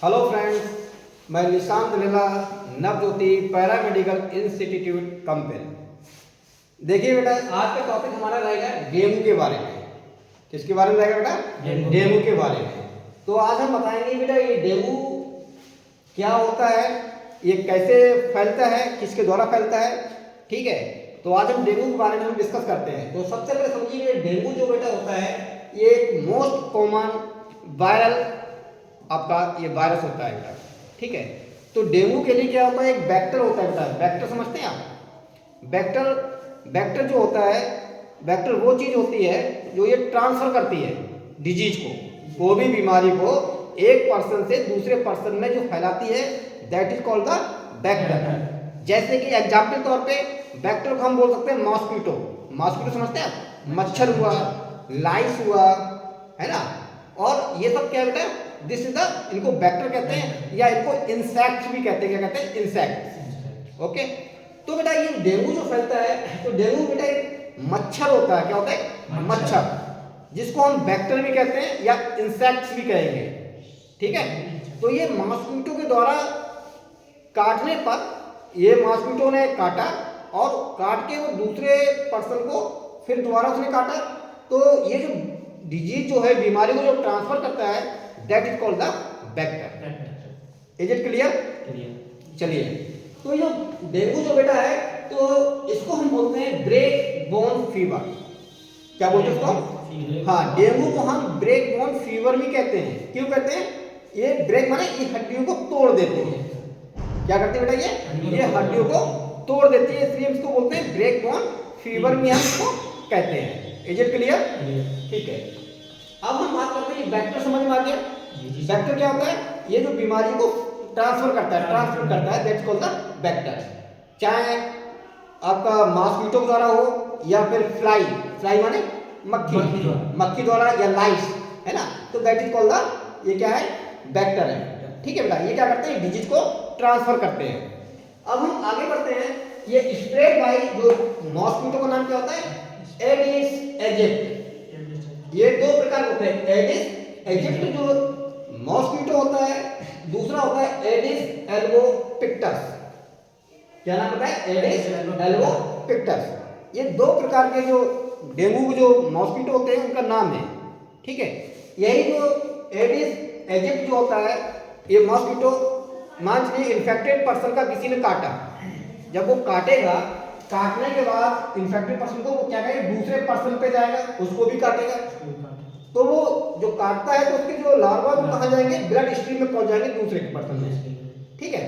Hello friends, मैं निशांत लीला Navjyoti paramedical institute compel. देखिए बेटा, आज का टॉपिक हमारा रहेगा डेंगू के बारे में। किसके बारे में रहेगा बेटा? डेंगू के बारे में। तो आज हम बताएंगे बेटा ये डेंगू क्या होता है, ये कैसे फैलता है, किसके द्वारा फैलता है। ठीक है, तो आज हम डेंगू के बारे में हम डिस्कस करते हैं। तो सबसे पहले समझिए, डेंगू जो बेटा होता है ये एक मोस्ट कॉमन वायरल आपका ये वायरस होता है बेटा। ठीक है, तो डेंगू के लिए क्या होता है, एक वेक्टर होता है बेटा। वेक्टर समझते हैं आप? वेक्टर जो होता है, वेक्टर वो चीज होती है जो ये ट्रांसफर करती है डिजीज को, कोई भी बीमारी को एक पर्सन से दूसरे पर्सन में जो फैलाती है, that is called the vector. जैसे कि एग्जाम्पल तौर पे वेक्टर को हम बोल सकते हैं मॉस्किटो। मॉस्किटो समझते हैं आप? मच्छर हुआ, लाइस हुआ, है ना। और ये सब क्या है बेटा, दिस इज द, इनको वेक्टर कहते हैं या इनको इंसेक्ट भी कहते हैं। क्या कहते हैं? इंसेक्ट। ओके, तो बेटा ये डेंगू जो फैलता है, तो डेंगू बेटा एक मच्छर होता है। क्या होता है? मच्छर, जिसको हम वेक्टर भी कहते हैं या इंसेक्ट्स भी कहेंगे। ठीक है, तो ये मॉस्किटो के द्वारा काटने पर, ये मॉस्किटो ने काटा और काट के वो दूसरे पर्सन को फिर दोबारा उसने काटा, तो ये जो डिजीज जो है, बीमारी को जो ट्रांसफर करता है, that is called the vector. Is it clear? चलिए, तो ये डेंगू जो बेटा है, तो इसको हम बोलते हैं ब्रेक बोन फीवर। क्या बोलते हैं इसको? हाँ, डेंगू को हम ब्रेक बोन फीवर भी कहते हैं। क्यों कहते हैं? ये ब्रेक माने ये हड्डियों को तोड़ देते हैं। क्या करते हैं बेटा? ये हड्डियों को तोड़ देती है, इसलिए इसको बोलते हैं ब्रेक बोन फीवर भी हम इसको कहते हैं। Is it clear? ठीक है, अब हम बात करते हैं वेक्टर। समझ में आ गया? वेक्टर क्या होता है? ये जो बीमारी को ट्रांसफर करता है, दैट्स कॉल्ड द वेक्टर। चाहे आपका मॉस्किटो द्वारा हो या फिर फ्लाई माने मक्खी द्वारा या लाइस, है ना, तो दैट इज कॉल्ड द, ये क्या है? वेक्टर है। ठीक है बेटा, ये क्या करते हैं? डिजीज को ट्रांसफर करते हैं। अब हम आगे बढ़ते हैं। ये स्प्रेड बाय, जो मॉस्किटो का नाम क्या होता है? Aedes Egypt. ये दो प्रकार होते हैं, एडिस एजिप्ट जो मॉस्किटो होता है, दूसरा होता है एडिस एल्बोपिक्टस। क्या नाम होता है? Aedes albopictus. ये दो प्रकार के जो डेंगू जो मॉस्किटो होते हैं उनका नाम है। ठीक है, यही जो एडिस एजिप्ट जो होता है, ये मॉस्किटो, मान लीजिए इन्फेक्टेड पर्सन का किसी ने काटा, जब वो काटेगा, काटने के बाद इन्फेक्टेड पर्सन को वो क्या करेगा? दूसरे पर्सन पे जाएगा, उसको भी काटेगा। तो वो जो काटता है, तो उसके जो लार्वा वो कहाँ जाएंगे? ब्लड स्ट्रीम में पहुंच जाएंगे दूसरे के पर्सन में। ठीक है,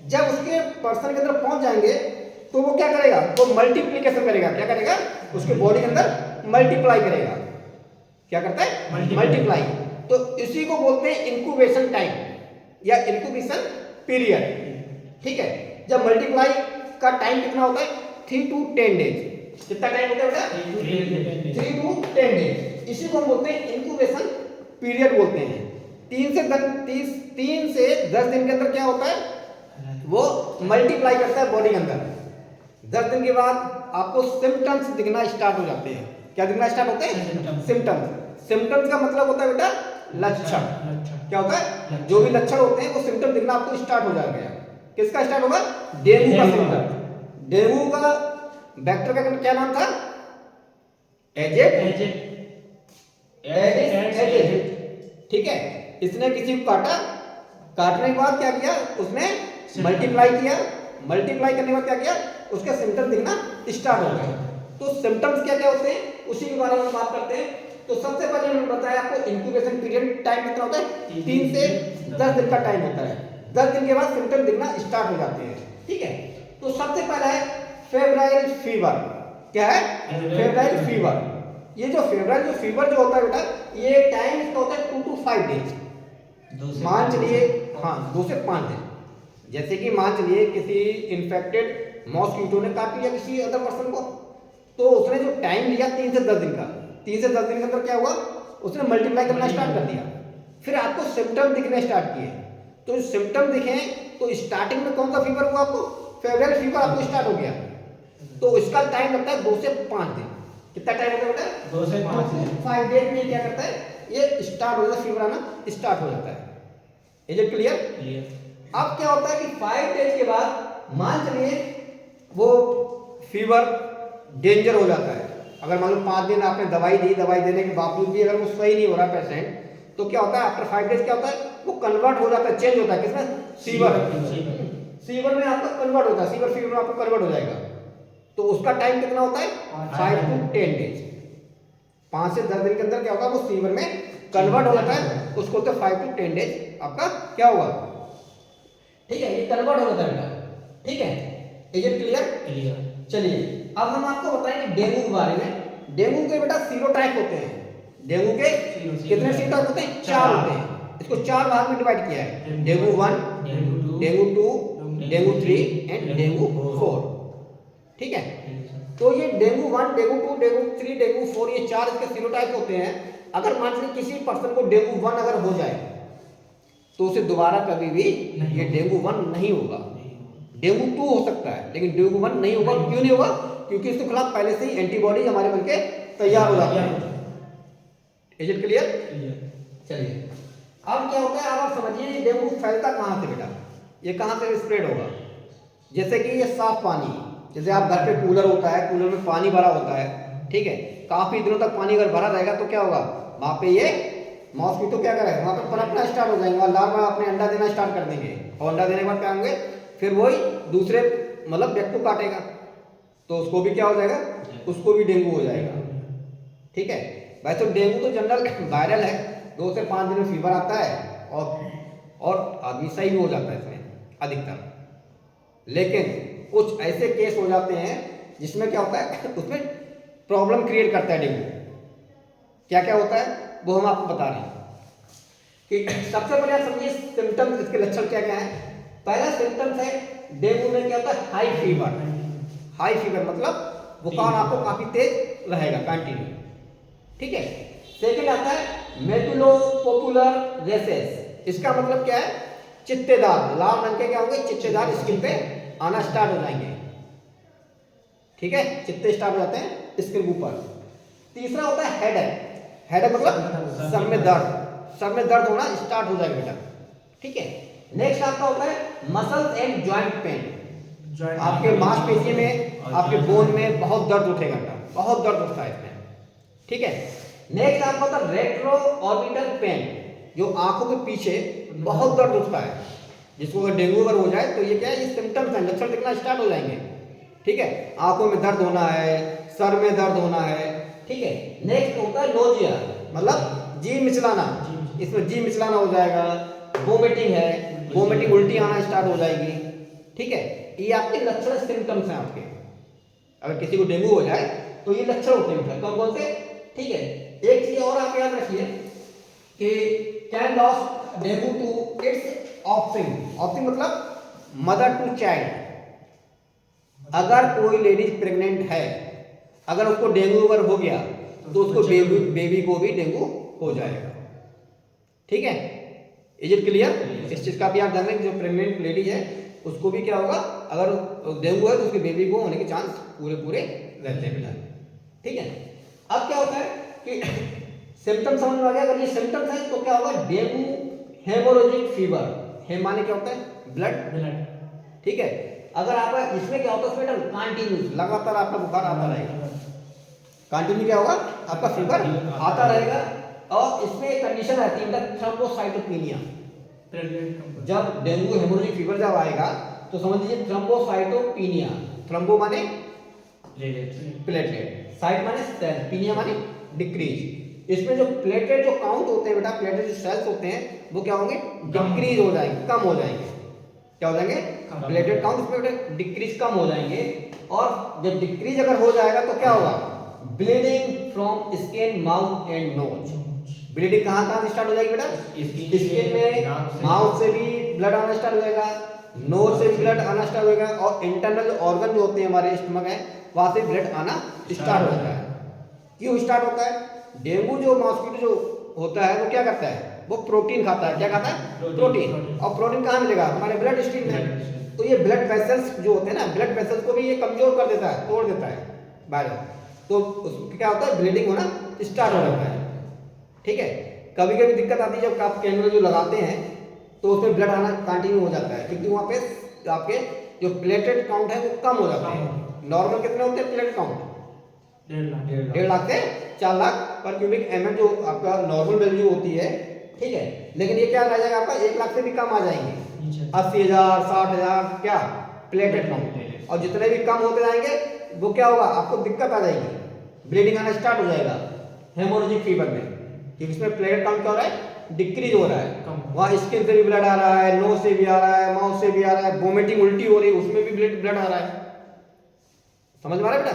जब उसके पर्सन के अंदर पहुंच जाएंगे, तो वो क्या करेगा? वो मल्टीप्लिकेशन करेगा। क्या करेगा? उसके बॉडी के अंदर मल्टीप्लाई करेगा। क्या करता है? मल्टीप्लाई। तो इसी को बोलते हैं इंक्यूबेशन टाइम या इंक्यूबेशन पीरियड। ठीक है, जब मल्टीप्लाई का टाइम कितना होता है? 3 to 10 डेज। कितना टाइम होता है बेटा? 3 to 10 डेज। इसी को हम बोलते हैं इंक्यूबेशन पीरियड बोलते हैं। 3 से 10 दिन के अंदर क्या होता है? वो मल्टीप्लाई करता है बॉडी के अंदर। 10 दिन के बाद आपको सिम्टम्स दिखना स्टार्ट हो जाते हैं। क्या दिखना स्टार्ट होते हैं? सिम्टम्स का मतलब होता है बेटा लक्षण। क्या होता है? जो भी लक्षण होते हैं वो सिम्टम दिखना आपको स्टार्ट हो जाएगा। किसका स्टार्ट होगा? डेंगू का सिम्टम। डेंगू का वेक्टर का क्या नाम था? एजिप्ट। ठीक है, इसने किसी को काटा, काटने के बाद क्या किया? उसने मल्टीप्लाई किया, मल्टीप्लाई करने के बाद क्या किया? उसके सिम्टम दिखना स्टार्ट हो गया। तो सिम्टम्स क्या क्या होते हैं, उसी के बारे में बात करते हैं। तो सबसे पहले मैंने बताया आपको इंक्यूबेशन पीरियड टाइम कितना होता है? 3 से 10 दिन का टाइम होता है। 10 दिन के बाद सिम्टम दिखना स्टार्ट हो जाते हैं। ठीक है, तो सबसे पहला है फेब्राइल फीवर। क्या है? Febrile fever. ये जो फेब्राइल फीवर जो होता है बेटा, ये टाइम इसका होता है 2 to 5 डेज। मान चलिए, हाँ, 2 से 5 दिन। जैसे कि मान चलिए किसी इन्फेक्टेड मॉस्किटो ने काट लिया किसी अदर पर्सन को, तो उसने जो टाइम लिया 3 से 10 दिन का, 3 से 10 दिन के अंदर क्या हुआ? उसने मल्टीप्लाई करना स्टार्ट कर दिया। फिर आपको सिम्टम दिखने स्टार्ट किए। तो सिम्टम दिखे, तो स्टार्टिंग में कौन सा फीवर हुआ आपको? फेब्रुअरी फीवर आपको स्टार्ट हो गया। तो इसका टाइम लगता है 2 से 5 दिन। कितना टाइम होता है बेटा? 2 से 5 दिन। 5 डेज में क्या करता है? ये स्टार्ट हो जाता है, फीवर आना स्टार्ट हो जाता है। Is it clear? क्लियर। अब क्या होता है कि 5 डेज के बाद मान चलिए वो फीवर डेंजर हो जाता है। अगर मान लो 5 दिन आपने दवाई दी, दवाई देने के बावजूद भी अगर वो सही नहीं हो रहा पेशेंट, तो क्या होता है आफ्टर 5 डेज क्या होता है, वो कन्वर्ट हो जाता है, चेंज होता है किसमें, फीवर। फीवर में आपका कन्वर्ट होता है, फीवर फीवर में आपको कन्वर्ट हो जाएगा। तो उसका टाइम कितना होता है, 5 to 10 डेज। 5 से 10 दिन के अंदर क्या होगा, वो फीवर में कन्वर्ट हो जाता है, उसको तो 5 to 10 डेज आपका क्या होगा, ठीक है, ये कन्वर्ट हो जाता है बेटा, ठीक है। Is it clear? क्लियर। चलिए अब हम आपको बताएंगे डेंगू के बारे में। डेंगू के बेटा सीरोटाइप होते हैं। डेंगू के कितने सीरोटाइप होते हैं, 4 होते हैं। इसको 4 भाग में डिवाइड किया है, dengue 1, dengue 2, dengue 3 and dengue 4, ठीक है। तो ये डेंगू 1, डेंगू 2, डेंगू 3, डेंगू 4, ये 4 इसके सीरोटाइप होते हैं। अगर मान लीजिए किसी पर्सन को डेंगू 1 अगर हो जाए तो उसे दोबारा कभी भी ये डेंगू 1 नहीं होगा। डेंगू 2 हो सकता है लेकिन डेंगू 1 नहीं होगा। क्यों नहीं होगा, क्योंकि इसके खिलाफ पहले से ही एंटीबॉडी हमारे बनके तैयार हो जाती है। Is it clear? चलिए अब क्या होता है, अब आप समझिए डेंगू फैलता कहाँ से बेटा, ये कहाँ से स्प्रेड होगा। जैसे कि ये साफ पानी, जैसे आप घर पे कूलर होता है, कूलर में पानी भरा होता है, ठीक है, काफी दिनों तक पानी अगर भरा रहेगा तो क्या होगा, वहां पे ये मॉस्किटो क्या करेगा, वहां पे पनपना स्टार्ट हो जाएंगे और लार्वा अपने अंडा देना स्टार्ट कर देंगे। और अंडा देने के बाद क्या होंगे, फिर वही दूसरे मतलब व्यक्ति को काटेगा तो उसको भी क्या हो जाएगा, उसको भी डेंगू हो जाएगा, ठीक है। वैसे तो डेंगू तो जनरल वायरल है, 2 से 5 दिन में फीवर आता है और आदमी सही भी हो जाता है इसमें अधिकतर। लेकिन कुछ ऐसे केस हो जाते हैं जिसमें क्या होता है, उसमें प्रॉब्लम क्रिएट करता है डेंगू। क्या क्या होता है वो हम आपको बता रहे हैं कि सबसे पहले आप समझिए सिम्टम्स, इसके लक्षण क्या क्या है। पहला सिम्टम्स है डेंगू में क्या होता है, हाई फीवर। हाई फीवर मतलब बुखार आपको काफी तेज रहेगा कंटिन्यू, ठीक है। सेकंड आता है मेडुलोपॉपुलर रेसेस। इसका मतलब क्या है, चित्तेदार लाल रंग के क्या होंगे, चित्तेदार स्किन पे आना स्टार्ट हो जाएंगे, ठीक है, चित्ते स्टार्ट हो जाते हैं स्किन के ऊपर। तीसरा होता है हेडेक। हेडेक मतलब सर में दर्द, सर में दर्द होना स्टार्ट हो जाएगा बेटा, ठीक है। नेक्स्ट आपका होता है मसल्स एंड जॉइंट पेन। आपके मांसपेशी में, आपके बोन में बहुत दर्द उठेगा बेटा, बहुत दर्द उठता है इसमें, ठीक है। नेक्स्ट आपका होता है रेट्रो ऑर्बिटल पेन, जो आंखों के पीछे बहुत दर्द उठता है। जिसको अगर डेंगू अगर हो जाए तो ये क्या है, ये सिम्टम्स हैं, लक्षण दिखना स्टार्ट हो जाएंगे, ठीक है। आंखों में दर्द होना है, सर में दर्द होना है, ठीक है। नेक्स्ट होता है नोजिया, मतलब जी मिचलाना, इसमें जी मिचलाना हो जाएगा। वोमिटिंग है, वोमिटिंग उल्टी आना स्टार्ट हो जाएगी, ठीक है। ये आपके लक्षण सिम्टम्स हैं आपके। अगर किसी को डेंगू हो जाए तो ये लक्षण होते हैं कौन कौन से, ठीक है। एक चीज और आप याद रखिए कि can loss dengue to its offspring. Offspring मतलब मदर टू चाइल्ड। अगर कोई लेडीज प्रेग्नेंट है, अगर उसको डेंगू अगर हो गया तो उसको बेबी को भी डेंगू हो जाएगा, ठीक है। Is it clear? इस चीज का भी आप जान लें, जो प्रेग्नेंट लेडी है उसको भी क्या होगा, अगर डेंगू है तो उसके बेबी को होने के चांस पूरे पूरे रहते हैं बेटा, ठीक है। अब क्या होता है कि सिम्टम्स समझ में आ गया। अगर ये सिम्टम्स है तो क्या होगा, डेंगू हेमोरेजिक फीवर। हेम माने क्या होता है, ब्लड, ठीक है। अगर आप इसमें क्या होता है बेटा, कंटिन्यूस लगातार आपका बुखार आता रहेगा, कंटिन्यू क्या होगा, आपका फीवर आता रहेगा। और इसमें एक कंडीशन रहती है थ्रोम्बोसाइटोपेनिया। जब डेंगू हेमोरेजिक फीवर जब आएगा तो समझ लीजिए थ्रोम्बोसाइटोपेनिया। थ्रोम्बो माने प्लेटलेट, साइट माने सेल, पीनिया माने डिक्रीज। इसमें जो प्लेटलेट जो काउंट होते हैं बेटा, प्लेटलेट जो सेल्स होते हैं वो क्या होंगे, डिक्रीज हो जाएंगे, कम हो जाएंगे। क्या हो जाएंगे, प्लेटलेट काउंट इसमें डिक्रीज, कम हो जाएंगे। और जब डिक्रीज अगर हो जाएगा तो क्या होगा, bleeding from skin, mouth and nose. Bleeding कहाँ कहाँ से स्टार्ट हो जाएगी बेटा, स्किन में, माउथ से भी ब्लड आना स्टार्ट हो जाएगा, नोज से भी ब्लड आना स्टार्ट हो जाएगा, और इंटरनल ऑर्गन जो होते हैं हमारे स्टमक है वहां से ब्लड आना स्टार्ट हो जाता है। क्यों स्टार्ट होता है, डेंगू जो मॉस्किटो जो होता है वो क्या करता है, वो प्रोटीन खाता है। क्या खाता है, प्रोटीन। और प्रोटीन कहाँ मिलेगा, हमारे ब्लड स्ट्रीम में। तो ये ब्लड वेसल्स जो होते हैं ना, ब्लड वेसल्स को भी ये कमजोर कर देता है, तोड़ देता है बाहर। तो उसमें क्या होता है, ब्लीडिंग होना स्टार्ट हो जाता है, ठीक है। कभी कभी दिक्कत आती है जब आप कैनुला जो लगाते हैं तो उसमें ब्लड आना कंटिन्यू हो जाता है, क्योंकि वहाँ पे आपके जो प्लेटलेट काउंट है वो कम हो जाता है। नॉर्मल कितने होते हैं प्लेटलेट काउंट? 1.5 लाख से 4 लाख पर क्यूबिक mm जो आपका नॉर्मल वैल्यू होती है, ठीक है। लेकिन ये क्या रह जाएगा आपका 1 लाख से भी कम आ जाएंगे, 80,000 60,000 क्या प्लेटलेट काउंट। और जितने भी कम होते जाएंगे वो क्या होगा, आपको दिक्कत आ जाएगी, ब्लीडिंग आना स्टार्ट हो जाएगा हेमोरेजिक फीवर में, क्योंकि इसमें प्लेटलेट काउंट क्या हो रहा है, डिक्रीज हो रहा है। वहाँ स्किन से भी ब्लड आ रहा है, नोज से भी आ रहा है, माउथ से भी आ रहा है, वोमिटिंग उल्टी हो रही है उसमें भी ब्लड आ रहा है। समझ में आ रहा है बेटा?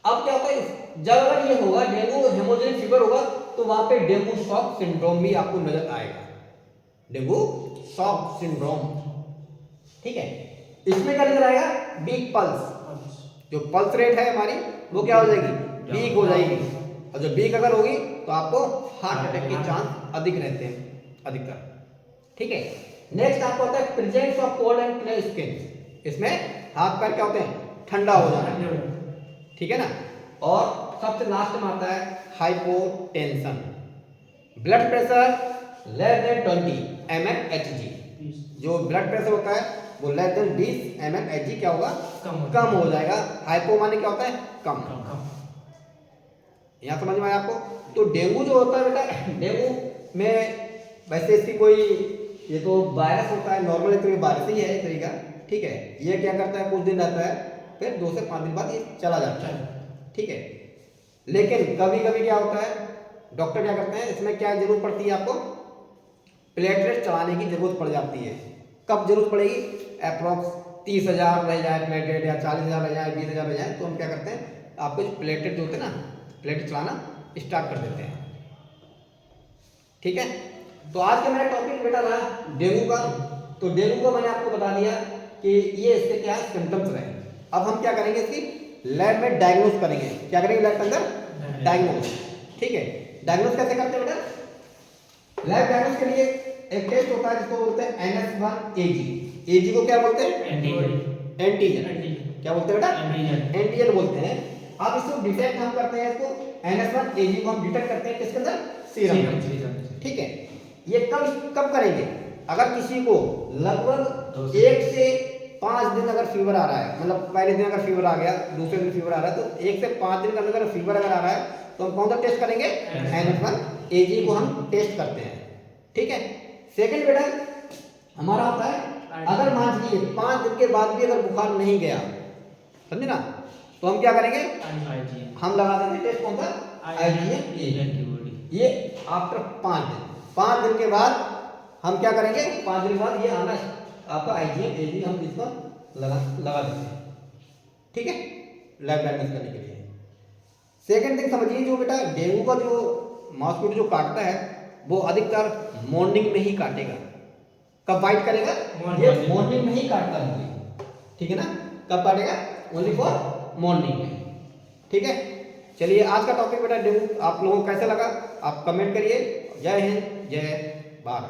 अब क्या होता है, जब अगर ये होगा डेंगू हेमोरेजिक फीवर होगा तो वहां पे डेंगू शॉक सिंड्रोम भी आपको नजर आएगा, डेंगू शॉक सिंड्रोम, ठीक है। इसमें क्या नजर आएगा, वीक पल्स, जो पल्स रेट है हमारी वो क्या हो जाएगी, वीक हो जाएगी। और जब वीक अगर होगी तो आपको हार्ट अटैक के चांस अधिक रहते हैं, अधिकतर, ठीक है। नेक्स्ट आपको होता है presence of cold and clear skin, इसमें हाथ पैर क्या होते हैं, ठंडा हो जाना, ठीक है ना। और सबसे लास्ट में आता है hypotension, blood pressure less than 20 mmHg, जो ब्लड प्रेशर होता है वो लेस देन 20 mmHg क्या होगा, कम हो जाएगा। हाइपो माने क्या होता है, कम। यहाँ समझ में आया आपको? तो डेंगू जो होता है बेटा, डेंगू में वैसे इसकी कोई, ये तो वायरस होता है, नॉर्मली तो ये वायरस ही है एक तरीका, ठीक है। ये क्या करता है, कुछ दिन रहता है, फिर 2 से 5 दिन बाद ये चला जाता है, ठीक है। लेकिन कभी कभी क्या होता है, डॉक्टर क्या करते हैं, इसमें क्या जरूरत पड़ती है आपको, प्लेटलेट चढ़ाने की जरूरत पड़ जाती है। कब जरूरत पड़ेगी, अप्रॉक्स 30,000 रह जाए प्लेटलेट, या 40,000 रह जाए, 20,000 रह जाए, तो हम क्या करते हैं, आपको जो प्लेटलेट जो होते हैं ना, प्लेटलेट चलाना स्टार्ट कर देते हैं, ठीक है। तो आज का मेरा टॉपिक बेटा रहा डेंगू का। तो डेंगू का मैंने आपको बता दिया कि ये इसके क्या सिम्टम्स रहे। अब हम क्या करेंगे, इसकी लैब में डायग्नोस करेंगे। क्या करेंगे लैब के अंदर, डायग्नोस, ठीक है। डायग्नोस कैसे करते हैं बेटा, लैब डायग्नोस के लिए एक टेस्ट होता है जिसको बोलते हैं NS1-AG। AG को क्या बोलते हैं, एंटीजन। क्या बोलते हैं बेटा, एंटीजन बोलते हैं। अब इसको डिटेक्ट हम करते हैं, इसको NS1-AG को हम डिटेक्ट करते हैं किसके अंदर, सीरम में, ठीक है। ये कब करेंगे, अगर किसी को लगभग 1 से 5 दिन अगर फीवर आ रहा है, मतलब पहले दिन अगर फीवर आ गया, दूसरे दिन फीवर आ रहा है, तो 1 से 5 दिन के अंदर अगर फीवर अगर आ रहा है तो हम कौन सा टेस्ट करेंगे, NS1-AG को हम टेस्ट करते हैं, ठीक है। सेकंड बेटा हमारा होता है, अगर मान लीजिए 5 दिन के बाद भी अगर बुखार नहीं गया, समझे ना, तो हम क्या करेंगे, हम लगा देंगे टेस्ट कौन सा, IgM, ये आफ्टर 5 दिन के बाद हम क्या करेंगे, 5 दिन के बाद ये आना आपका IgM-AG हम इसको लगा देते हैं, ठीक है, लैब डायग्नोस करने के लिए। सेकंड थिंग समझिए, जो बेटा डेंगू का जो मॉस्किटो जो काटता है वो अधिकतर मॉर्निंग में ही काटेगा। कब बाइट करेगा, ये मॉर्निंग में ही काटता है, ठीक है ना। कब काटेगा, ओनली फॉर मॉर्निंग में, ठीक है। चलिए आज का टॉपिक बेटा डेंगू आप लोगों को कैसा लगा, आप कमेंट करिए। जय हिंद, जय भारत।